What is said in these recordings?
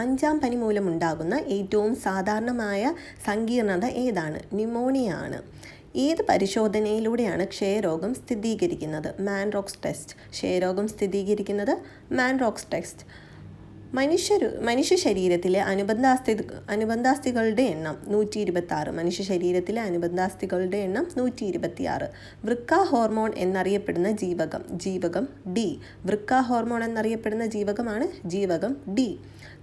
5-ാം പനി മൂലമുണ്ടാകുന്ന ഏറ്റവും സാധാരണമായ സങ്കീർണത ഏതാണ്? ന്യൂമോണിയ ആണ്. ഏത് പരിശോധനയിലൂടെയാണ് ക്ഷയരോഗം സ്ഥിരീകരിക്കുന്നത്? മാൻറോക്സ് ടെസ്റ്റ്. ക്ഷയരോഗം സ്ഥിരീകരിക്കുന്നത് മാൻറോക്സ് ടെസ്റ്റ്. മനുഷ്യ ശരീരത്തിലെ അനുബന്ധാസ്ഥികളുടെ എണ്ണം 126. മനുഷ്യ ശരീരത്തിലെ അനുബന്ധാസ്ഥികളുടെ എണ്ണം 126. വൃക്ക ഹോർമോൺ എന്നറിയപ്പെടുന്ന ജീവകം ഡി. വൃക്ക ഹോർമോൺ എന്നറിയപ്പെടുന്ന ജീവകമാണ് ജീവകം ഡി.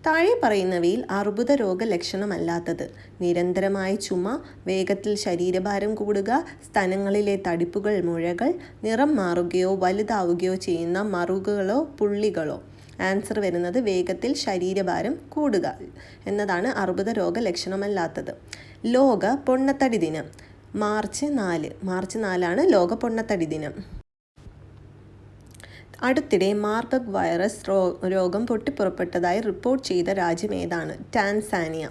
താഴെ പറയുന്നവയിൽ അർബുദ രോഗലക്ഷണമല്ലാത്തത്? നിരന്തരമായ ചുമ, വേഗത്തിൽ ശരീരഭാരം കൂടുക, സ്തനങ്ങളിലെ തടിപ്പുകൾ, മുഴകൾ, നിറം മാറുകയോ വലുതാവുകയോ ചെയ്യുന്ന മറുകുകളോ പുള്ളികളോ. ആൻസർ വരുന്നത് വേഗത്തിൽ ശരീരഭാരം കൂടുക എന്നതാണ് അർബുദ രോഗലക്ഷണമല്ലാത്തത്. ലോക പൊണ്ണത്തടി ദിനം മാർച്ച് 4 ലോക പൊണ്ണത്തടി ദിനം. അടുത്തിടെ മാർബർഗ് വൈറസ് രോഗം പൊട്ടിപ്പുറപ്പെട്ടതായി റിപ്പോർട്ട് ചെയ്ത രാജ്യം ഏതാണ്? ടാൻസാനിയ.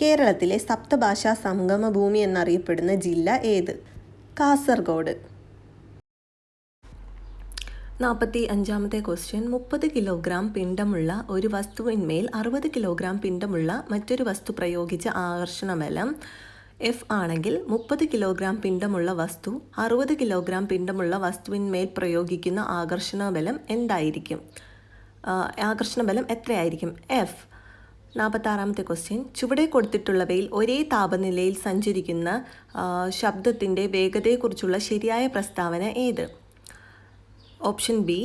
കേരളത്തിലെ സപ്തഭാഷാ സംഗമഭൂമി എന്നറിയപ്പെടുന്ന ജില്ല ഏത്? കാസർഗോഡ്. 45-ാമത്തെ ക്വസ്റ്റ്യൻ. 30 കിലോഗ്രാം പിണ്ഡമുള്ള ഒരു വസ്തുവിന്മേൽ 60 കിലോഗ്രാം പിണ്ഡമുള്ള മറ്റൊരു വസ്തു പ്രയോഗിച്ച ആകർഷണ ബലം F ആണെങ്കിൽ 30 കിലോഗ്രാം പിണ്ഡമുള്ള വസ്തു 60 കിലോഗ്രാം പിണ്ഡമുള്ള വസ്തുവിന്മേൽ പ്രയോഗിക്കുന്ന ആകർഷണ ബലം എന്തായിരിക്കും? ആകർഷണ ബലം എത്രയായിരിക്കും? F. 46-ാമത്തെ ക്വസ്റ്റ്യൻ. ചുവടെ കൊടുത്തിട്ടുള്ളവയിൽ ഒരേ താപനിലയിൽ സഞ്ചരിക്കുന്ന ശബ്ദത്തിൻ്റെ വേഗതയെക്കുറിച്ചുള്ള ശരിയായ പ്രസ്താവന ഏത്? Option B.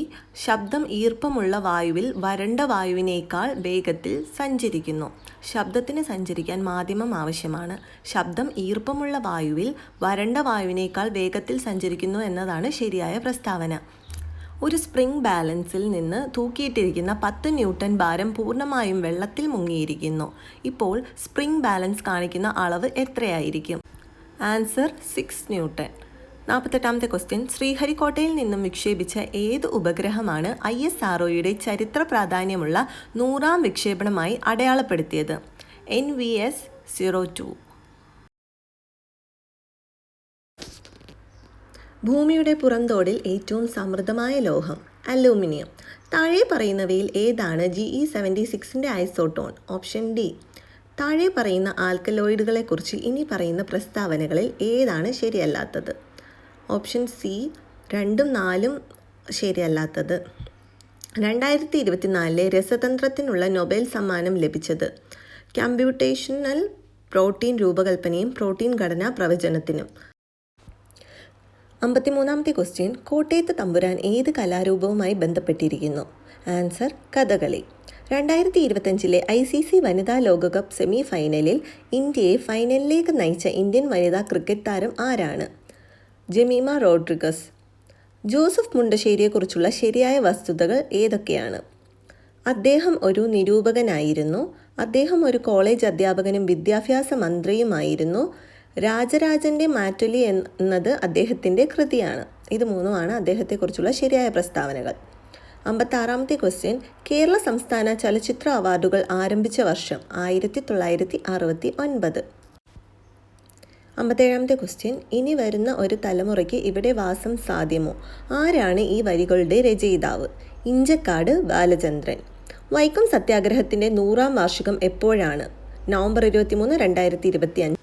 ശബ്ദം ഈർപ്പമുള്ള വായുവിൽ വരണ്ട വായുവിനേക്കാൾ വേഗത്തിൽ സഞ്ചരിക്കുന്നു. ശബ്ദത്തിന് സഞ്ചരിക്കാൻ മാധ്യമം ആവശ്യമാണ്. ശബ്ദം ഈർപ്പമുള്ള വായുവിൽ വരണ്ട വായുവിനേക്കാൾ വേഗത്തിൽ സഞ്ചരിക്കുന്നു എന്നതാണ് ശരിയായ പ്രസ്താവന. ഒരു സ്പ്രിംഗ് ബാലൻസിൽ നിന്ന് തൂക്കിയിട്ടിരിക്കുന്ന 10 ന്യൂട്ടൺ ഭാരം പൂർണ്ണമായും വെള്ളത്തിൽ മുങ്ങിയിരിക്കുന്നു. ഇപ്പോൾ സ്പ്രിംഗ് ബാലൻസ് കാണിക്കുന്ന അളവ് എത്രയായിരിക്കും? Answer 6 newton. 48-ാമത്തെ ക്വസ്റ്റ്യൻ. ശ്രീഹരിക്കോട്ടയിൽ നിന്നും വിക്ഷേപിച്ച ഏത് ഉപഗ്രഹമാണ് ISROയുടെ ചരിത്ര പ്രാധാന്യമുള്ള 100-ാം വിക്ഷേപണമായി അടയാളപ്പെടുത്തിയത്? NVS-02. ഭൂമിയുടെ പുറന്തോടിൽ ഏറ്റവും സമൃദ്ധമായ ലോഹം? അലൂമിനിയം. താഴെ പറയുന്നവയിൽ ഏതാണ് GE76-ന്റെ ഐസോട്ടോൺ? Option D. താഴെ പറയുന്ന ആൽക്കലോയിഡുകളെക്കുറിച്ച് ഇനി പറയുന്ന പ്രസ്താവനകളിൽ ഏതാണ് ശരിയല്ലാത്തത്? Option C. 2ഉം 4ഉം ശരിയല്ലാത്തത്. 2024 രസതന്ത്രത്തിനുള്ള നൊബേൽ സമ്മാനം ലഭിച്ചത് കമ്പ്യൂട്ടേഷണൽ പ്രോട്ടീൻ രൂപകൽപ്പനയും പ്രോട്ടീൻ ഘടനാ പ്രവചനത്തിനും. 53-ാമത്തെ ക്വസ്റ്റ്യൻ. കോട്ടയത്ത് തമ്പുരാൻ ഏത് കലാരൂപവുമായി ബന്ധപ്പെട്ടിരിക്കുന്നു? ആൻസർ കഥകളി. 2025 ICC വനിതാ ലോകകപ്പ് സെമി ഫൈനലിൽ ഇന്ത്യയെ ഫൈനലിലേക്ക് നയിച്ച ഇന്ത്യൻ വനിതാ ക്രിക്കറ്റ് താരം ആരാണ്? ജമീമ റോഡ്രിഗസ്. ജോസഫ് മുണ്ടശ്ശേരിയെക്കുറിച്ചുള്ള ശരിയായ വസ്തുതകൾ ഏതൊക്കെയാണ്? അദ്ദേഹം ഒരു നിരൂപകനായിരുന്നു. അദ്ദേഹം ഒരു കോളേജ് അധ്യാപകനും വിദ്യാഭ്യാസ മന്ത്രിയുമായിരുന്നു. രാജരാജൻ്റെ മാറ്റൊലി എന്നത് അദ്ദേഹത്തിൻ്റെ കൃതിയാണ്. ഇത് മൂന്നുമാണ് അദ്ദേഹത്തെക്കുറിച്ചുള്ള ശരിയായ പ്രസ്താവനകൾ. 56-ാമത്തെ ക്വസ്റ്റ്യൻ. കേരള സംസ്ഥാന ചലച്ചിത്ര അവാർഡുകൾ ആരംഭിച്ച വർഷം? 1969. 57-ാമത്തെ ക്വസ്റ്റ്യൻ. ഇനി വരുന്ന ഒരു തലമുറയ്ക്ക് ഇവിടെ വാസം സാധ്യമോ? ആരാണ് ഈ വരികളുടെ രചയിതാവ്? ഇഞ്ചക്കാട് ബാലചന്ദ്രൻ. വൈക്കം സത്യാഗ്രഹത്തിൻ്റെ 100-ാം വാർഷികം എപ്പോഴാണ്? നവംബർ 23, 2025.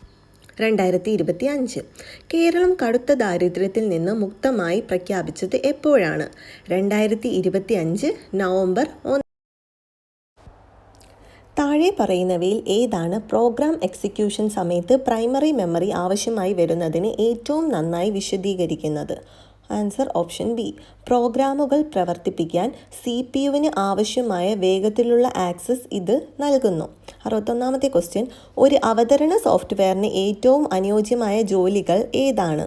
കേരളം കടുത്ത ദാരിദ്ര്യത്തിൽ നിന്ന് മുക്തമായി പ്രഖ്യാപിച്ചത് എപ്പോഴാണ്? 2025 നവംബർ 1. താഴെ പറയുന്നവയിൽ ഏതാണ് പ്രോഗ്രാം എക്സിക്യൂഷൻ സമയത്ത് പ്രൈമറി മെമ്മറി ആവശ്യമായി വരുന്നതിന് ഏറ്റവും നന്നായി വിശദീകരിക്കുന്നത്? Answer option B. പ്രോഗ്രാമുകൾ പ്രവർത്തിപ്പിക്കാൻ CPU-വിന് ആവശ്യമായ വേഗത്തിലുള്ള ആക്സസ് ഇത് നൽകുന്നു. 61-ാമത്തെ ക്വസ്റ്റ്യൻ. ഒരു അവതരണ സോഫ്റ്റ്വെയറിന് ഏറ്റവും അനുയോജ്യമായ ജോലികൾ ഏതാണ്?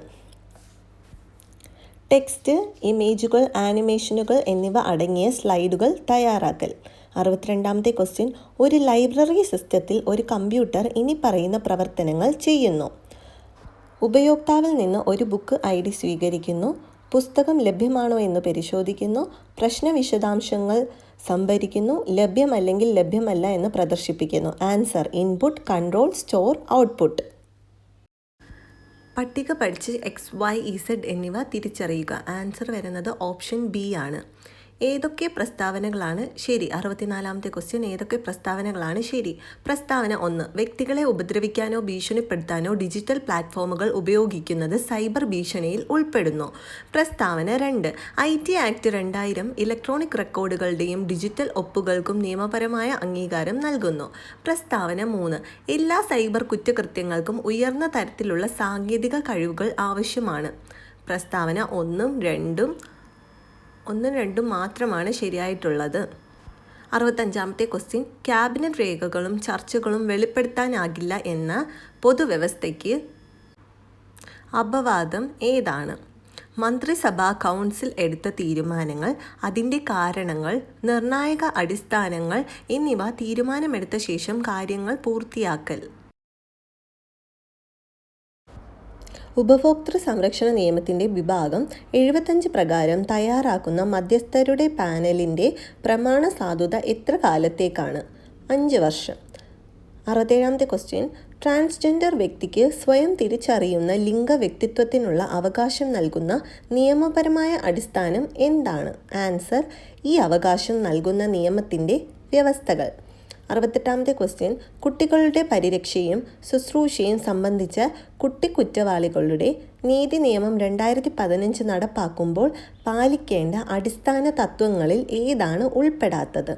ടെക്സ്റ്റ്, ഇമേജുകൾ, ആനിമേഷനുകൾ എന്നിവ അടങ്ങിയ സ്ലൈഡുകൾ തയ്യാറാക്കൽ. 62-ാമത്തെ ക്വസ്റ്റ്യൻ. ഒരു ലൈബ്രറി സിസ്റ്റത്തിൽ ഒരു കമ്പ്യൂട്ടർ ഇനി പറയുന്ന പ്രവർത്തനങ്ങൾ ചെയ്യുന്നു. ഉപയോക്താവിൽ നിന്ന് ഒരു ബുക്ക് ID സ്വീകരിക്കുന്നു. പുസ്തകം ലഭ്യമാണോ എന്ന് പരിശോധിക്കുന്നു. പ്രശ്ന വിശദാംശങ്ങൾ സംഭരിക്കുന്നു. ലഭ്യമല്ലെങ്കിൽ ലഭ്യമല്ല എന്ന് പ്രദർശിപ്പിക്കുന്നു. Answer input, control, store, output. പട്ടിക പഠിച്ച് X, Y, Z എന്നിവ തിരിച്ചറിയുക. ആൻസർ വരുന്നത് ഓപ്ഷൻ ബി ആണ്. ഏതൊക്കെ പ്രസ്താവനകളാണ് ശരി? 64ാമത്തെ ക്വസ്റ്റ്യൻ, ഏതൊക്കെ പ്രസ്താവനകളാണ് ശരി? പ്രസ്താവന 1, വ്യക്തികളെ ഉപദ്രവിക്കാനോ ഭീഷണിപ്പെടുത്താനോ ഡിജിറ്റൽ പ്ലാറ്റ്ഫോമുകൾ ഉപയോഗിക്കുന്നത് സൈബർ ഭീഷണിയിൽ ഉൾപ്പെടുന്നു. പ്രസ്താവന 2, IT ആക്ട് 2000 ഇലക്ട്രോണിക് റെക്കോർഡുകളുടെയും ഡിജിറ്റൽ ഒപ്പുകൾക്കും നിയമപരമായ അംഗീകാരം നൽകുന്നു. പ്രസ്താവന 3, എല്ലാ സൈബർ കുറ്റകൃത്യങ്ങൾക്കും ഉയർന്ന തരത്തിലുള്ള സാങ്കേതിക കഴിവുകൾ ആവശ്യമാണ്. പ്രസ്താവന 1ഉം 2ഉം മാത്രമാണ് ശരിയായിട്ടുള്ളത്. 65ാമത്തെ ക്വസ്റ്റ്യൻ, ക്യാബിനറ്റ് രേഖകളും ചർച്ചകളും വെളിപ്പെടുത്താനാകില്ല എന്ന പൊതുവ്യവസ്ഥയ്ക്ക് അപവാദം ഏതാണ്? മന്ത്രിസഭാ കൗൺസിൽ എടുത്ത തീരുമാനങ്ങൾ, അതിൻ്റെ കാരണങ്ങൾ, നിർണായക അടിസ്ഥാനങ്ങൾ എന്നിവ തീരുമാനമെടുത്ത ശേഷം കാര്യങ്ങൾ പൂർത്തിയാക്കൽ. ഉപഭോക്തൃ സംരക്ഷണ നിയമത്തിൻ്റെ വിഭാഗം 75 പ്രകാരം തയ്യാറാക്കുന്ന മധ്യസ്ഥരുടെ പാനലിൻ്റെ പ്രമാണ സാധുത എത്ര കാലത്തേക്കാണ്? 5 വർഷം. 67ാമത്തെ ക്വസ്റ്റ്യൻ, ട്രാൻസ്ജെൻഡർ വ്യക്തിക്ക് സ്വയം തിരിച്ചറിയുന്ന ലിംഗവ്യക്തിത്വത്തിനുള്ള അവകാശം നൽകുന്ന നിയമപരമായ അടിസ്ഥാനം എന്താണ്? ആൻസർ, ഈ അവകാശം നൽകുന്ന നിയമത്തിൻ്റെ വ്യവസ്ഥകൾ. 68ാമത്തെ ക്വസ്റ്റ്യൻ, കുട്ടികളുടെ പരിരക്ഷയും ശുശ്രൂഷയും സംബന്ധിച്ച കുറ്റവാളികളുടെ നീതി നിയമം 2015 നടപ്പാക്കുമ്പോൾ പാലിക്കേണ്ട അടിസ്ഥാന തത്വങ്ങളിൽ ഏതാണ് ഉൾപ്പെടാത്തത്?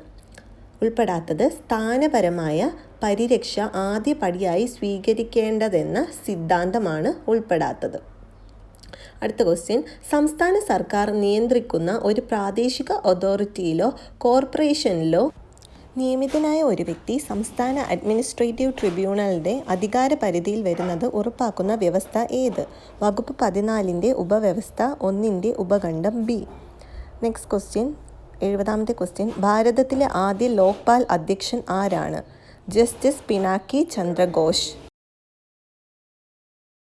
സ്ഥാനപരമായ പരിരക്ഷ ആദ്യപടിയായി സ്വീകരിക്കേണ്ടതെന്ന സിദ്ധാന്തമാണ് ഉൾപ്പെടാത്തത്. അടുത്ത ക്വസ്റ്റ്യൻ, സംസ്ഥാന സർക്കാർ നിയന്ത്രിക്കുന്ന ഒരു പ്രാദേശിക അതോറിറ്റിയിലോ കോർപ്പറേഷനിലോ നിയമിതനായ ഒരു വ്യക്തി സംസ്ഥാന അഡ്മിനിസ്ട്രേറ്റീവ് ട്രിബ്യൂണലിൻ്റെ അധികാരപരിധിയിൽ വരുന്നത് ഉറപ്പാക്കുന്ന വ്യവസ്ഥ ഏത്? വകുപ്പ് 14ൻ്റെ ഉപവ്യവസ്ഥ 1ൻ്റെ ഉപഖണ്ഡം ബി. നെക്സ്റ്റ് ക്വസ്റ്റ്യൻ, 70ാമത്തെ ക്വസ്റ്റ്യൻ, ഭാരതത്തിലെ ആദ്യ ലോക്പാൽ അധ്യക്ഷൻ ആരാണ്? ജസ്റ്റിസ് പിനാക്കി ചന്ദ്ര ഘോഷ്.